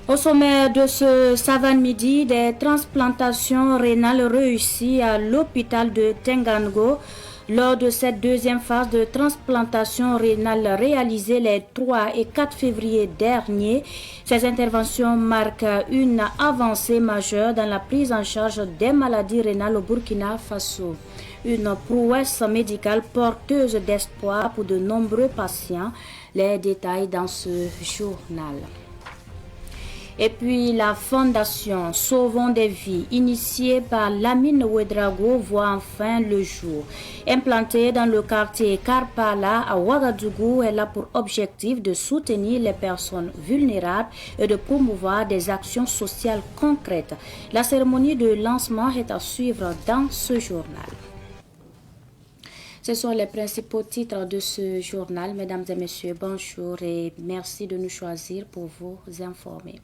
Au sommet de ce savant midi, des transplantations rénales réussies à l'hôpital de Tengango. Lors de cette deuxième phase de transplantation rénale réalisée les 3 et 4 février dernier, ces interventions marquent une avancée majeure dans la prise en charge des maladies rénales au Burkina Faso. Une prouesse médicale porteuse d'espoir pour de nombreux patients. Les détails dans ce journal. Et puis la fondation Sauvons des vies, initiée par Lamine Ouedraogo, voit enfin le jour. Implantée dans le quartier Karpala à Ouagadougou, elle a pour objectif de soutenir les personnes vulnérables et de promouvoir des actions sociales concrètes. La cérémonie de lancement est à suivre dans ce journal. Ce sont les principaux titres de ce journal. Mesdames et messieurs, bonjour et merci de nous choisir pour vous informer.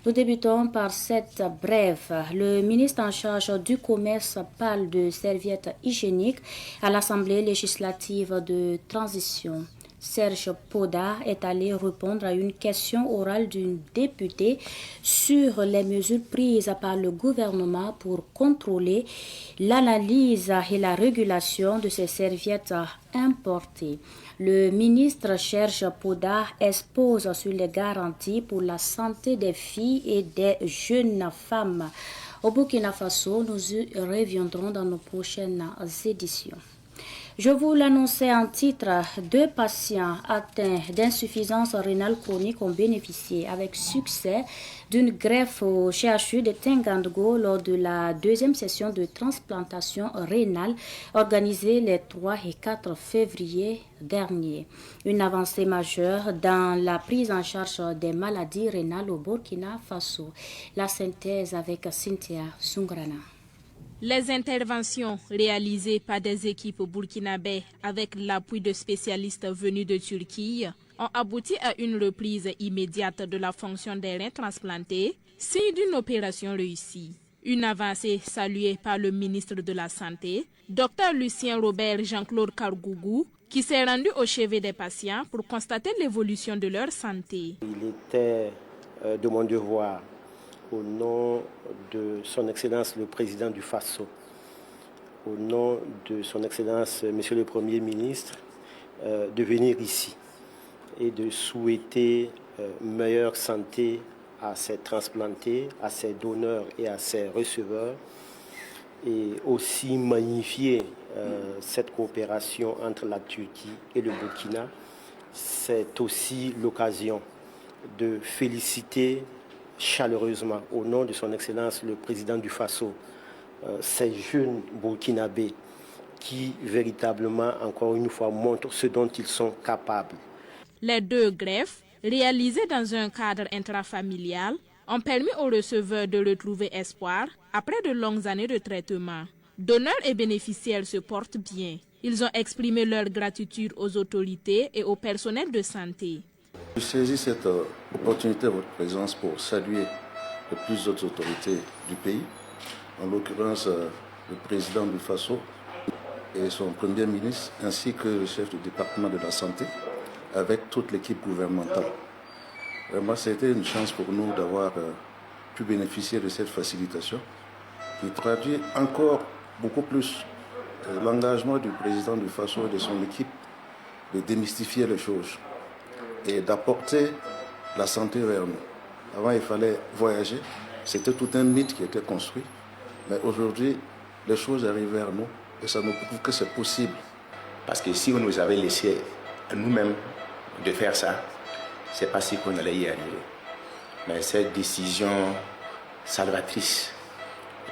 Nous débutons par cette brève. Le ministre en charge du commerce parle de serviettes hygiéniques à l'Assemblée législative de transition. Serge Poda est allé répondre à une question orale d'une députée sur les mesures prises par le gouvernement pour contrôler l'analyse et la régulation de ces serviettes importées. Le ministre Serge Poda expose sur les garanties pour la santé des filles et des jeunes femmes. Au Burkina Faso, nous y reviendrons dans nos prochaines éditions. Je vous l'annonçais en titre, 2 patients atteints d'insuffisance rénale chronique ont bénéficié avec succès d'une greffe au CHU de Tengango lors de la deuxième session de transplantation rénale organisée les 3 et 4 février dernier. Une avancée majeure dans la prise en charge des maladies rénales au Burkina Faso. La synthèse avec Cynthia Sungrana. Les interventions réalisées par des équipes burkinabais avec l'appui de spécialistes venus de Turquie ont abouti à une reprise immédiate de la fonction des reins transplantés, signe d'une opération réussie. Une avancée saluée par le ministre de la Santé, Dr Lucien Robert Jean-Claude Kargougou, qui s'est rendu au chevet des patients pour constater l'évolution de leur santé. Il était de mon devoir, au nom de son Excellence le Président du Faso, au nom de son Excellence Monsieur le Premier ministre, de venir ici et de souhaiter meilleure santé à ces transplantés, à ces donneurs et à ces receveurs, et aussi magnifier cette coopération entre la Turquie et le Burkina. C'est aussi l'occasion de féliciter chaleureusement au nom de son Excellence le Président du Faso ces jeunes Burkinabés qui véritablement encore une fois montrent ce dont ils sont capables. Les 2 greffes réalisées dans un cadre intrafamilial ont permis aux receveurs de retrouver espoir après de longues années de traitement. Donneurs et bénéficiaires se portent bien. Ils ont exprimé leur gratitude aux autorités et au personnel de santé. Je saisis cette opportunité de votre présence pour saluer les plus hautes autorités du pays, en l'occurrence le président du Faso et son premier ministre, ainsi que le chef du département de la santé, avec toute l'équipe gouvernementale. Vraiment, c'était une chance pour nous d'avoir pu bénéficier de cette facilitation qui traduit encore beaucoup plus l'engagement du président du Faso et de son équipe de démystifier les choses et d'apporter la santé vers nous. Avant, il fallait voyager. C'était tout un mythe qui était construit. Mais aujourd'hui, les choses arrivent vers nous et ça nous prouve que c'est possible. Parce que si on nous avait laissé nous-mêmes de faire ça, c'est pas si qu'on allait y arriver. Mais cette décision salvatrice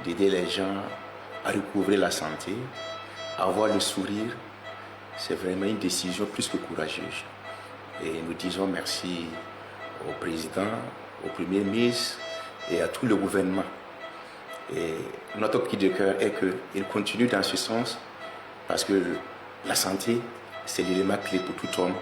d'aider les gens à recouvrer la santé, à avoir le sourire, c'est vraiment une décision plus que courageuse. Et nous disons merci au président, au premier ministre et à tout le gouvernement Et notre cri de cœur est qu'il continue dans ce sens parce que la santé, c'est l'élément clé pour tout homme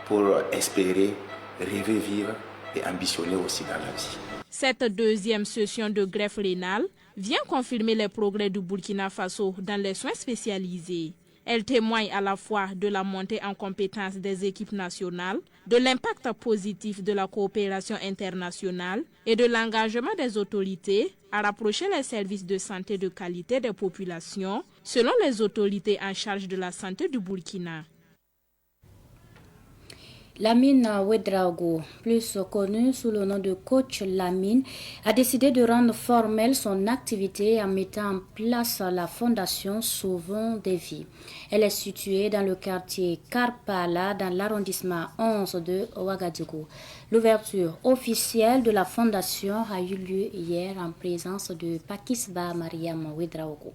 pour espérer, rêver, vivre et ambitionner aussi dans la vie. Cette deuxième session de greffe rénale vient confirmer les progrès du Burkina Faso dans les soins spécialisés. Elle témoigne à la fois de la montée en compétence des équipes nationales, de l'impact positif de la coopération internationale et de l'engagement des autorités à rapprocher les services de santé de qualité des populations, selon les autorités en charge de la santé du Burkina. Lamine Ouedraogo, plus connu sous le nom de coach Lamine, a décidé de rendre formelle son activité en mettant en place la fondation Sauvons des vies. Elle est située dans le quartier Karpala, dans l'arrondissement 11 de Ouagadougou. L'ouverture officielle de la fondation a eu lieu hier en présence de Pakisba Mariam Ouedraogo.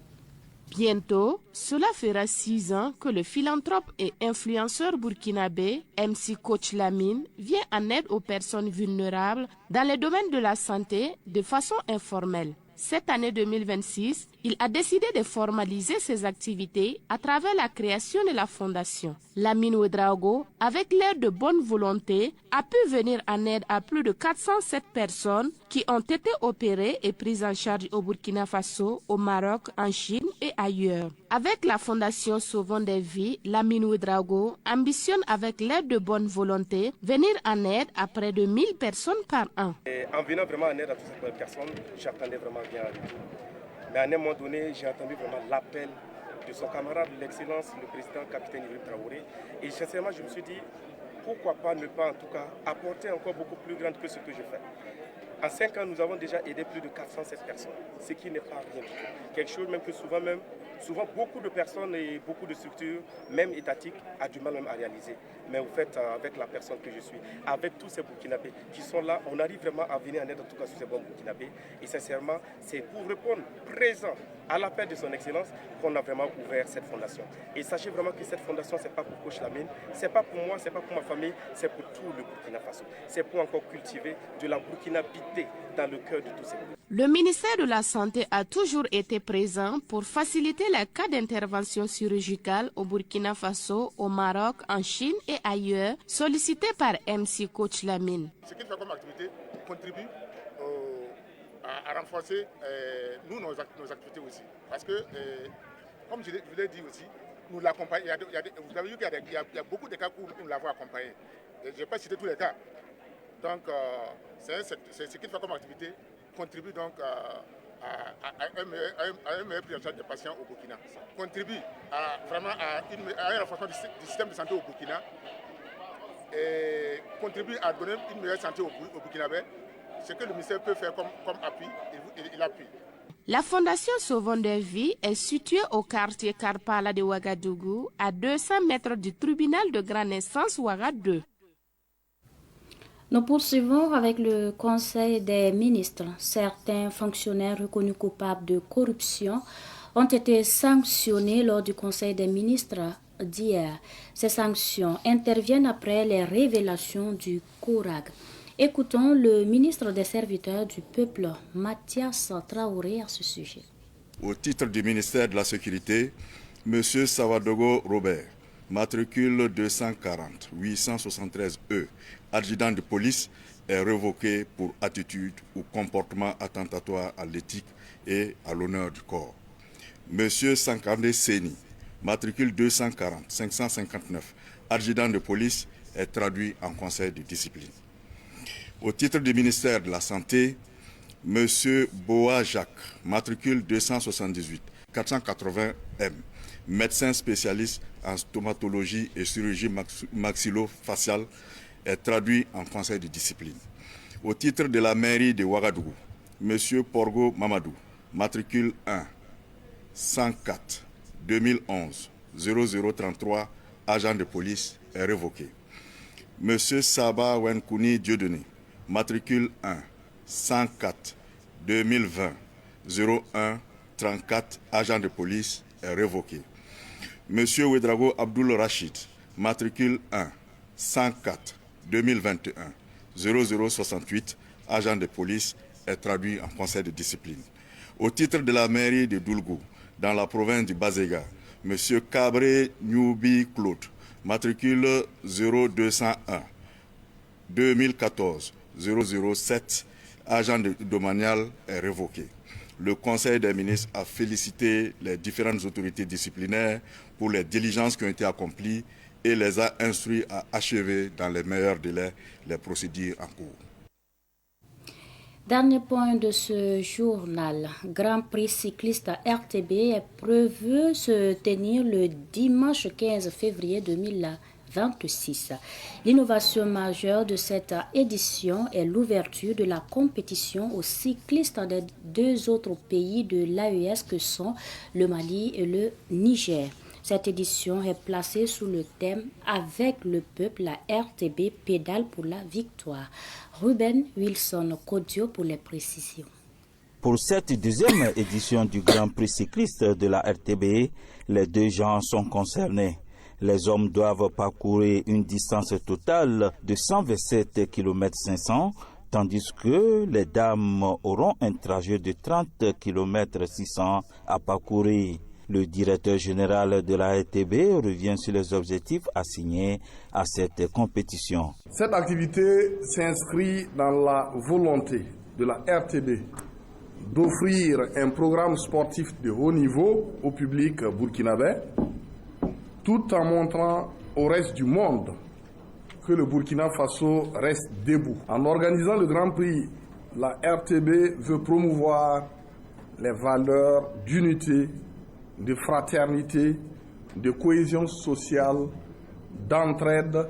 Bientôt, cela fera 6 ans que le philanthrope et influenceur burkinabé MC Coach Lamine vient en aide aux personnes vulnérables dans les domaines de la santé de façon informelle. Cette année 2026, il a décidé de formaliser ses activités à travers la création de la fondation. Lamine Ouedraogo, avec l'aide de bonne volonté, a pu venir en aide à plus de 407 personnes qui ont été opérées et prises en charge au Burkina Faso, au Maroc, en Chine et ailleurs. Avec la fondation Sauvons des vies, Lamine Ouedraogo ambitionne avec l'aide de bonne volonté venir en aide à près de 1000 personnes par an. En venant vraiment en aide à toutes ces personnes, j'attendais vraiment bien à lui. Mais à un moment donné, j'ai entendu vraiment l'appel de son camarade, l'excellence, le président capitaine Ibrahim Traoré. Et sincèrement, je me suis dit, pourquoi pas ne pas en tout cas apporter encore beaucoup plus grande que ce que je fais. En 5 ans, nous avons déjà aidé plus de 407 personnes, ce qui n'est pas rien du tout. Quelque chose même que souvent beaucoup de personnes et beaucoup de structures, même étatiques, a du mal même à réaliser. Mais au fait, avec la personne que je suis, avec tous ces Burkinabés qui sont là, on arrive vraiment à venir en aide en tout cas sur ces bons Burkinabés. Et sincèrement, c'est pour répondre présent à l'appel de son excellence qu'on a vraiment ouvert cette fondation. Et sachez vraiment que cette fondation, ce n'est pas pour Coach Lamine, ce n'est pas pour moi, ce n'est pas pour ma famille, c'est pour tout le Burkina Faso. C'est pour encore cultiver de la burkinabité dans le cœur de tous ces Burkinabés. Le ministère de la Santé a toujours été présent pour faciliter les cas d'intervention chirurgicale au Burkina Faso, au Maroc, en Chine et ailleurs, sollicité par MC Coach Lamine. Ce qu'il fait comme activité contribue à renforcer nos activités aussi. Parce que, comme je vous l'ai dit aussi, nous l'accompagnons. Vous avez vu qu'il y a beaucoup de cas où nous l'avons accompagné. Je ne vais pas citer tous les cas. Donc, c'est ce qu'il fait comme activité contribue donc à un meilleur prise en charge des patients au Burkina. Contribue vraiment à un renforcement du système de santé au Burkina et contribue à donner une meilleure santé au Burkinabé. Ce que le ministère peut faire comme appui, il appuie. La fondation Sauvons des vies est située au quartier Karpala de Ouagadougou, à 200 mètres du tribunal de grande instance Ouaga 2. Nous poursuivons avec le Conseil des ministres. Certains fonctionnaires reconnus coupables de corruption ont été sanctionnés lors du Conseil des ministres d'hier. Ces sanctions interviennent après les révélations du CORAG. Écoutons le ministre des Serviteurs du Peuple, Mathias Traoré, à ce sujet. Au titre du ministère de la Sécurité, M. Savadogo Robert, matricule 240 873E, adjudant de police, est révoqué pour attitude ou comportement attentatoire à l'éthique et à l'honneur du corps. M. Sankande Seni, matricule 240 559, adjudant de police, est traduit en conseil de discipline. Au titre du ministère de la Santé, M. Boa Jacques, matricule 278 480M, médecin spécialiste en stomatologie et chirurgie maxillo-faciale, est traduit en conseil de discipline. Au titre de la mairie de Ouagadougou, M. Porgo Mamadou, matricule 1 104 2011 0033, agent de police, est révoqué. M. Saba Wenkouni Dieudonné, matricule 1 104 2020 01 34, agent de police, est révoqué. M. Ouedraogo Abdul Rachid, matricule 1 104 2021 0068, agent de police, est traduit en conseil de discipline. Au titre de la mairie de Doulgou, dans la province du Bazéga, M. Cabré Nyoubi Claude, matricule 0201 2014 007, agent domanial, est révoqué. Le Conseil des ministres a félicité les différentes autorités disciplinaires pour les diligences qui ont été accomplies et les a instruits à achever dans les meilleurs délais les procédures en cours. Dernier point de ce journal, Grand Prix cycliste RTB est prévu se tenir le dimanche 15 février 2026. L'innovation majeure de cette édition est l'ouverture de la compétition aux cyclistes des deux autres pays de l'AES que sont le Mali et le Niger. Cette édition est placée sous le thème « Avec le peuple, la RTB pédale pour la victoire ». Ruben Wilson Kodio pour les précisions. Pour cette deuxième édition du Grand Prix cycliste de la RTB, les deux genres sont concernés. Les hommes doivent parcourir une distance totale de 127 km 500, tandis que les dames auront un trajet de 30 km 600 à parcourir. Le directeur général de la RTB revient sur les objectifs assignés à cette compétition. Cette activité s'inscrit dans la volonté de la RTB d'offrir un programme sportif de haut niveau au public burkinabé, tout en montrant au reste du monde que le Burkina Faso reste debout. En organisant le Grand Prix, la RTB veut promouvoir les valeurs d'unité, de fraternité, de cohésion sociale, d'entraide,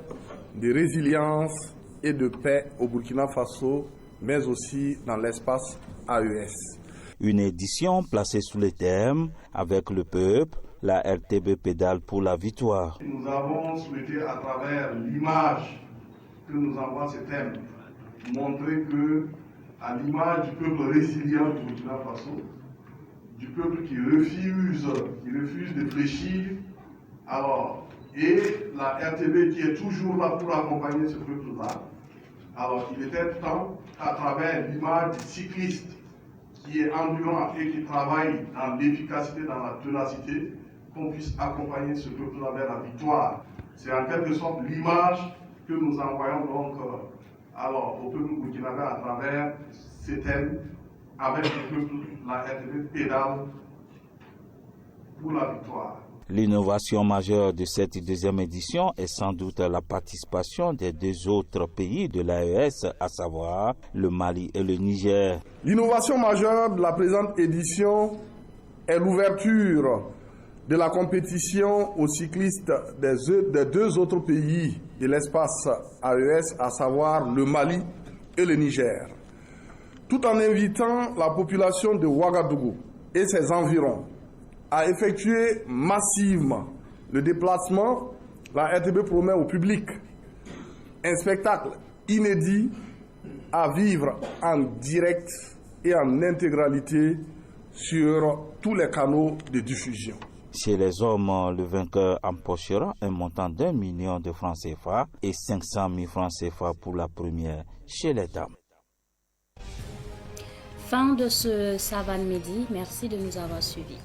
de résilience et de paix au Burkina Faso, mais aussi dans l'espace AES. Une édition placée sous le thème « Avec le peuple, la RTB pédale pour la victoire ». Nous avons souhaité, à travers l'image que nous envoie ce thème, montrer que, à l'image du peuple résilient du Burkina Faso, du peuple qui refuse de fléchir, alors, et la RTB qui est toujours là pour accompagner ce peuple-là. Alors, il était temps, à travers l'image du cycliste qui est endurant et qui travaille dans l'efficacité, dans la ténacité, qu'on puisse accompagner ce peuple-là vers la victoire. C'est en quelque sorte l'image que nous envoyons donc alors, au peuple burkinabé à travers ces thèmes. Avec le peuple, la RTB pédale pour la victoire. L'innovation majeure de cette deuxième édition est sans doute la participation des deux autres pays de l'AES, à savoir le Mali et le Niger. L'innovation majeure de la présente édition est l'ouverture de la compétition aux cyclistes des deux autres pays de l'espace AES, à savoir le Mali et le Niger. Tout en invitant la population de Ouagadougou et ses environs à effectuer massivement le déplacement, la RTB promet au public un spectacle inédit à vivre en direct et en intégralité sur tous les canaux de diffusion. Chez les hommes, le vainqueur empochera un montant d'1 million de francs CFA et 500 000 francs CFA pour la première chez les dames. Fin de ce Savane Midi. Merci de nous avoir suivis.